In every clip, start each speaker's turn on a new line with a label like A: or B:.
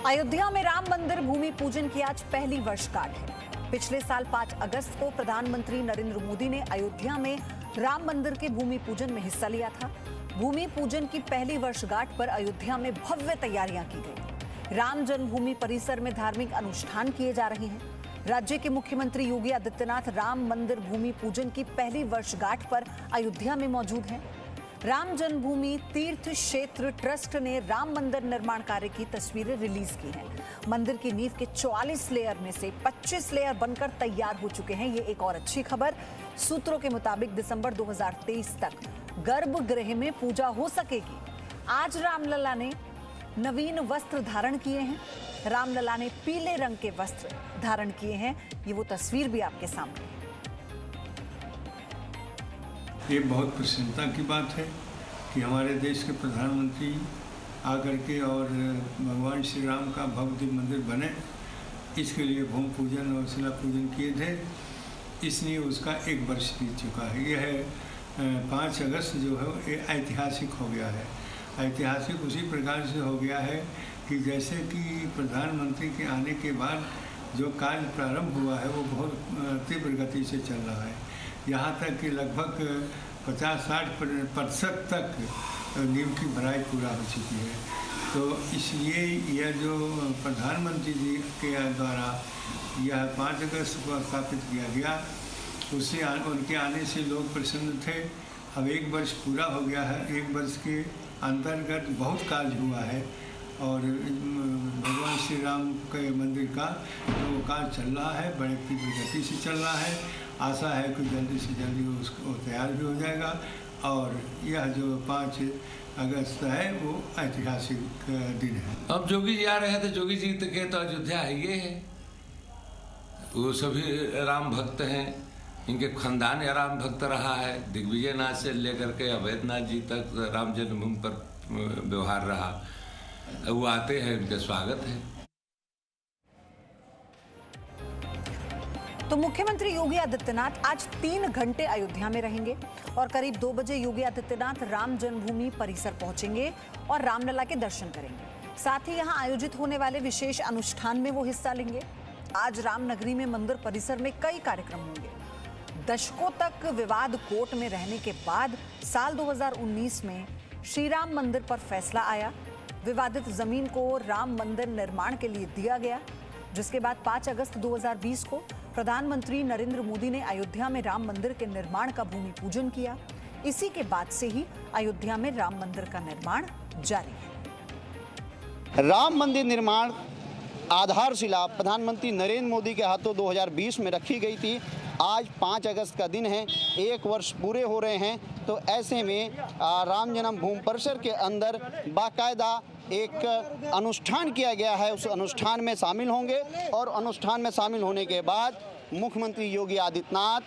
A: अयोध्या में राम मंदिर भूमि पूजन की आज पहली वर्षगांठ है। पिछले साल 5 अगस्त को प्रधानमंत्री नरेंद्र मोदी ने अयोध्या में राम मंदिर के भूमि पूजन में हिस्सा लिया था। भूमि पूजन की पहली वर्षगांठ पर अयोध्या में भव्य तैयारियां की गई। राम जन्मभूमि परिसर में धार्मिक अनुष्ठान किए जा रहे हैं। राज्य के मुख्यमंत्री योगी आदित्यनाथ राम मंदिर भूमि पूजन की पहली वर्षगांठ पर अयोध्या में मौजूद हैं। राम जन्मभूमि तीर्थ क्षेत्र ट्रस्ट ने राम मंदिर निर्माण कार्य की तस्वीरें रिलीज की हैं। मंदिर की नींव के 44 लेयर में से 25 लेयर बनकर तैयार हो चुके हैं। ये एक और अच्छी खबर। सूत्रों के मुताबिक दिसंबर 2023 तक गर्भगृह में पूजा हो सकेगी। आज रामलला ने नवीन वस्त्र धारण किए हैं। रामलला ने पीले रंग के वस्त्र धारण किए हैं। ये वो तस्वीर भी आपके सामने है।
B: ये बहुत प्रसन्नता की बात है कि हमारे देश के प्रधानमंत्री आकर के और भगवान श्री राम का भव्य मंदिर बने, इसके लिए भूमि पूजन और शिला पूजन किए थे। इसलिए उसका 1 वर्ष बीत चुका है। यह 5 अगस्त जो है ये ऐतिहासिक हो गया है। ऐतिहासिक उसी प्रकार से हो गया है कि जैसे कि प्रधानमंत्री के आने के बाद जो कार्य प्रारंभ हुआ है वो बहुत तीव्र गति से चल रहा है। यहाँ तक कि लगभग 50-60% तक नींव की भराई पूरा हो चुकी है। तो इसलिए यह जो प्रधानमंत्री जी के द्वारा यह 5 अगस्त को स्थापित किया गया, उससे उनके आने से लोग प्रसन्न थे। अब 1 वर्ष पूरा हो गया है। 1 वर्ष के अंतर्गत बहुत कार्य हुआ है और भगवान श्री राम के मंदिर का जो कार्य चल रहा है बड़े तीव्र गति से चल रहा है। आशा है कि जल्दी से जल्दी उसको तैयार भी हो जाएगा और यह जो 5 अगस्त है वो ऐतिहासिक दिन है।
C: अब जोगी जी आ रहे हैं तो जोगी जी के तो अयोध्या है ये है, वो सभी राम भक्त हैं। इनके खानदान या राम भक्त रहा है। दिग्विजय नाथ से लेकर के अवैधनाथ जी तक राम जन्मभूमि पर व्यवहार रहा। वो आते हैं, उनका स्वागत है।
A: तो मुख्यमंत्री योगी आदित्यनाथ आज 3 घंटे अयोध्या में रहेंगे और करीब 2 बजे योगी आदित्यनाथ राम जन्मभूमि परिसर पहुंचेंगे और रामलला के दर्शन करेंगे। साथ ही यहां आयोजित होने वाले विशेष अनुष्ठान में वो हिस्सा लेंगे। आज रामनगरी में मंदिर परिसर में कई कार्यक्रम होंगे। दशकों तक विवाद कोर्ट में रहने के बाद साल 2019 में श्री राम मंदिर पर फैसला आया। विवादित जमीन को राम मंदिर निर्माण के लिए दिया गया, जिसके बाद 5 अगस्त 2020 को प्रधानमंत्री नरेंद्र मोदी ने अयोध्या में राम मंदिर के निर्माण का भूमि पूजन किया। इसी के बाद से ही अयोध्या में राम मंदिर का निर्माण जारी है।
D: राम मंदिर निर्माण आधारशिला प्रधानमंत्री नरेंद्र मोदी के हाथों 2020 में रखी गई थी। आज 5 अगस्त का दिन है, 1 वर्ष पूरे हो रहे हैं। तो ऐसे में राम जन्मभूमि परिसर के अंदर बाकायदा एक अनुष्ठान किया गया है। उस अनुष्ठान में शामिल होंगे और अनुष्ठान में शामिल होने के बाद मुख्यमंत्री योगी आदित्यनाथ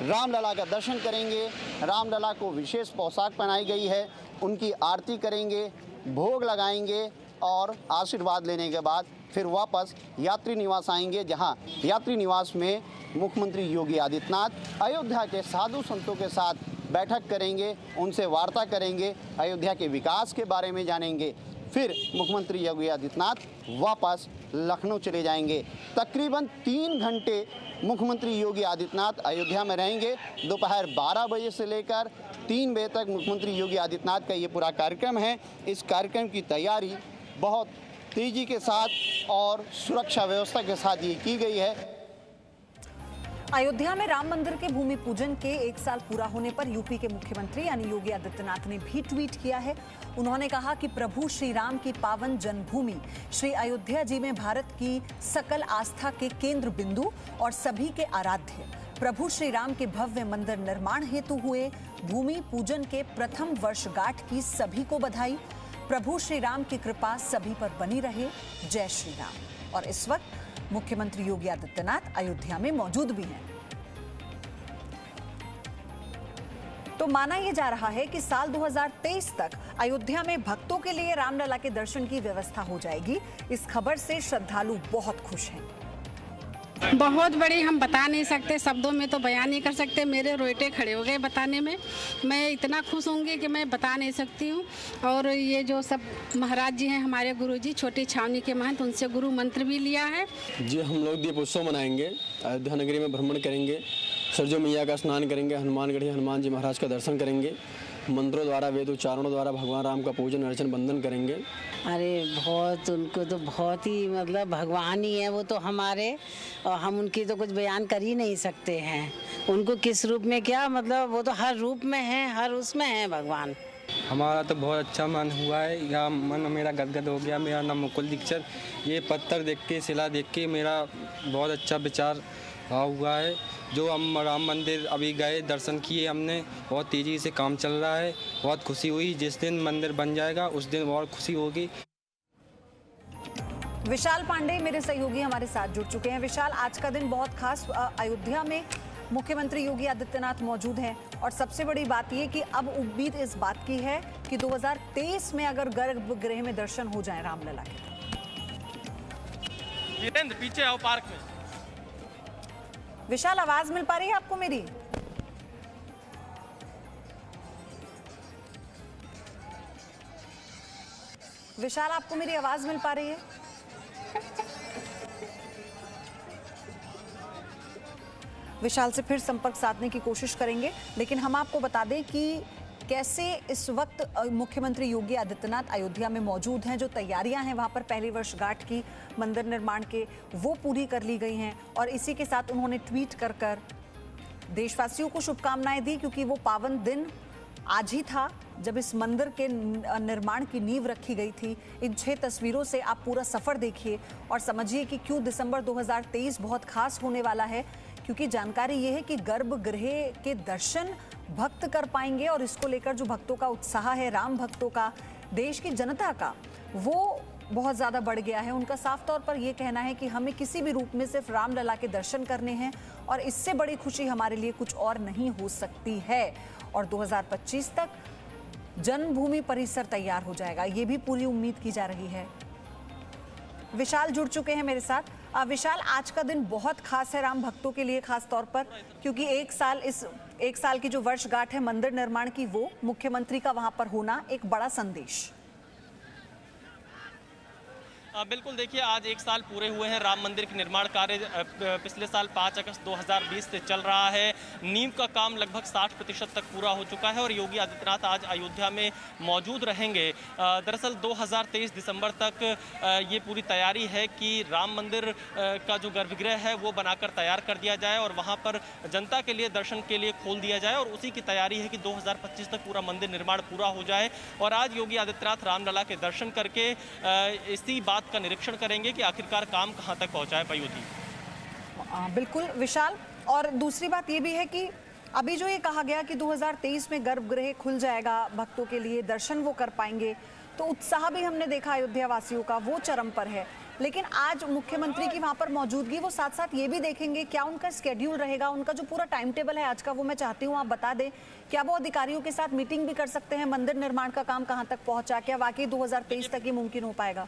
D: रामलला का दर्शन करेंगे। रामलला को विशेष पोशाक पहनाई गई है, उनकी आरती करेंगे, भोग लगाएंगे और आशीर्वाद लेने के बाद फिर वापस यात्री निवास आएंगे, जहां यात्री निवास में मुख्यमंत्री योगी आदित्यनाथ अयोध्या के साधु संतों के साथ बैठक करेंगे, उनसे वार्ता करेंगे, अयोध्या के विकास के बारे में जानेंगे। फिर मुख्यमंत्री योगी आदित्यनाथ वापस लखनऊ चले जाएंगे। तकरीबन 3 घंटे मुख्यमंत्री योगी आदित्यनाथ अयोध्या में रहेंगे। दोपहर 12 बजे से लेकर 3 बजे तक मुख्यमंत्री योगी आदित्यनाथ का ये पूरा कार्यक्रम है। इस कार्यक्रम की तैयारी बहुत तेजी के साथ और सुरक्षा व्यवस्था के साथ ये की गई है।
A: अयोध्या में राम मंदिर के भूमि पूजन के 1 साल पूरा होने पर यूपी के मुख्यमंत्री यानी योगी आदित्यनाथ ने भी ट्वीट किया है। उन्होंने कहा कि प्रभु श्री राम की पावन जन्मभूमि श्री अयोध्या जी में भारत की सकल आस्था के केंद्र बिंदु और सभी के आराध्य प्रभु श्री राम के भव्य मंदिर निर्माण हेतु हुए भूमि पूजन के प्रथम वर्षगांठ की सभी को बधाई। प्रभु श्री राम की कृपा सभी पर बनी रहे। जय श्री राम। और इस वक्त मुख्यमंत्री योगी आदित्यनाथ अयोध्या में मौजूद भी हैं। तो माना यह जा रहा है कि साल 2023 तक अयोध्या में भक्तों के लिए रामलला के दर्शन की व्यवस्था हो जाएगी। इस खबर से श्रद्धालु बहुत खुश हैं।
E: बहुत बड़ी, हम बता नहीं सकते, शब्दों में तो बयान नहीं कर सकते। मेरे रोएटे खड़े हो गए बताने में। मैं इतना खुश होंगी कि मैं बता नहीं सकती हूँ। और ये जो सब महाराज जी हैं, हमारे गुरु जी, छोटी छावनी के महंत, उनसे गुरु मंत्र भी लिया है
F: जी। हम लोग दीप उत्सव मनाएंगे, अयोध्या नगरी में भ्रमण करेंगे, सरजू मैया का स्नान करेंगे, हनुमानगढ़ी हनुमान जी महाराज का दर्शन करेंगे, मंत्रों द्वारा वेद उच्चारणों द्वारा भगवान राम का पूजन अर्चन वंदन करेंगे।
G: अरे बहुत, उनको तो बहुत ही मतलब भगवान ही है वो तो हमारे, और हम उनकी तो कुछ बयान कर ही नहीं सकते हैं। उनको किस रूप में क्या, मतलब वो तो हर रूप में है, हर उसमें है भगवान।
H: हमारा तो बहुत अच्छा मन हुआ है, या मन मेरा गदगद हो गया। मेरा नाम मुकुल दीक्षित। ये पत्थर देख के, शिला देख के मेरा बहुत अच्छा विचार हुआ है। जो हम राम मंदिर अभी गए, दर्शन किए हमने, बहुत तेज़ी से काम चल रहा है। बहुत खुशी हुई। जिस दिन मंदिर बन जाएगा उस दिन और खुशी होगी।
A: विशाल पांडे मेरे सहयोगी हमारे साथ जुड़ चुके हैं। विशाल, आज का दिन बहुत खास। अयोध्या में मुख्यमंत्री योगी आदित्यनाथ मौजूद हैं और सबसे बड़ी बात ये कि अब उम्मीद इस बात की है कि 2023 में अगर गर्भगृह में दर्शन हो जाए रामलला के।
I: जितेंद्र पीछे आओ पार्क में।
A: विशाल, आवाज मिल पा रही है आपको मेरी? विशाल, आपको मेरी आवाज मिल पा रही है? विशाल से फिर संपर्क साधने की कोशिश करेंगे, लेकिन हम आपको बता दें कि कैसे इस वक्त मुख्यमंत्री योगी आदित्यनाथ अयोध्या में मौजूद हैं। जो तैयारियां हैं वहां पर पहली वर्षगांठ की मंदिर निर्माण के, वो पूरी कर ली गई हैं। और इसी के साथ उन्होंने ट्वीट कर देशवासियों को शुभकामनाएं दी, क्योंकि वो पावन दिन आज ही था जब इस मंदिर के निर्माण की नींव रखी गई थी। इन 6 तस्वीरों से आप पूरा सफर देखिए और समझिए कि क्यों दिसंबर 2023 बहुत खास होने वाला है। क्योंकि जानकारी ये है कि गर्भगृह के दर्शन भक्त कर पाएंगे और इसको लेकर जो भक्तों का उत्साह है, राम भक्तों का, देश की जनता का, वो बहुत ज़्यादा बढ़ गया है। उनका साफ तौर पर यह कहना है कि हमें किसी भी रूप में सिर्फ रामलला के दर्शन करने हैं और इससे बड़ी खुशी हमारे लिए कुछ और नहीं हो सकती है। और 2025 तक जन्मभूमि परिसर तैयार हो जाएगा, ये भी पूरी उम्मीद की जा रही है। विशाल जुड़ चुके हैं मेरे साथ। विशाल, आज का दिन बहुत खास है राम भक्तों के लिए, खास तौर पर क्योंकि एक साल की जो वर्षगांठ है मंदिर निर्माण की, वो मुख्यमंत्री का वहां पर होना एक बड़ा संदेश।
I: बिल्कुल, देखिए आज 1 साल पूरे हुए हैं। राम मंदिर के निर्माण कार्य पिछले साल 5 अगस्त 2020 से चल रहा है। नींव का काम लगभग 60% तक पूरा हो चुका है और योगी आदित्यनाथ आज अयोध्या में मौजूद रहेंगे। दरअसल 2023 दिसंबर तक ये पूरी तैयारी है कि राम मंदिर का जो गर्भगृह है वो बनाकर तैयार कर दिया जाए और वहाँ पर जनता के लिए दर्शन के लिए खोल दिया जाए। और उसी की तैयारी है कि 2025 तक पूरा मंदिर निर्माण पूरा हो जाए। और आज योगी आदित्यनाथ रामलला के दर्शन करके इसी बात का निरीक्षण करेंगे कि आखिरकार काम कहां तक पहुंचा है। पयुदी,
A: बिल्कुल विशाल, और दूसरी बात ये भी है कि अभी जो ये कहा गया कि 2023 में गर्भगृह खुल जाएगा, भक्तों के लिए दर्शन वो कर पाएंगे, तो उत्साह भी हमने देखा अयोध्या वासियों का, वो चरम पर है। लेकिन आज मुख्यमंत्री की वहां पर मौजूदगी, वो साथ साथ ये भी देखेंगे क्या उनका स्केड्यूल रहेगा, उनका जो पूरा टाइम टेबल है आज का, वो मैं चाहती हूँ आप बता दें। क्या वो अधिकारियों के साथ मीटिंग भी कर सकते हैं? मंदिर निर्माण का काम कहाँ तक पहुंचा, क्या वाकई 2023 तक ही मुमकिन हो पाएगा?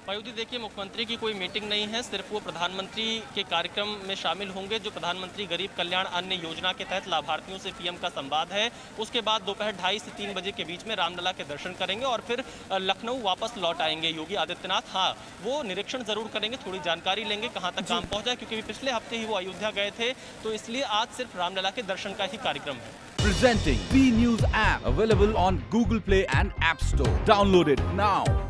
I: पयुदी, देखिए मुख्यमंत्री की कोई मीटिंग नहीं है, सिर्फ वो प्रधानमंत्री के कार्यक्रम में शामिल होंगे जो प्रधानमंत्री गरीब कल्याण अन्न योजना के तहत लाभार्थियों से पीएम का संवाद है। उसके बाद दोपहर 2:30 से 3 बजे के बीच में रामलला के दर्शन करेंगे और फिर लखनऊ वापस लौट आएंगे योगी आदित्यनाथ। हाँ, वो निरीक्षण जरूर करेंगे, थोड़ी जानकारी लेंगे कहाँ तक काम पहुँचा है, क्योंकि पिछले हफ्ते ही वो अयोध्या गए थे, तो इसलिए आज सिर्फ रामलला के दर्शन का ही कार्यक्रम है।
J: Presenting B News app, available on Google Play and App Store. Download it now.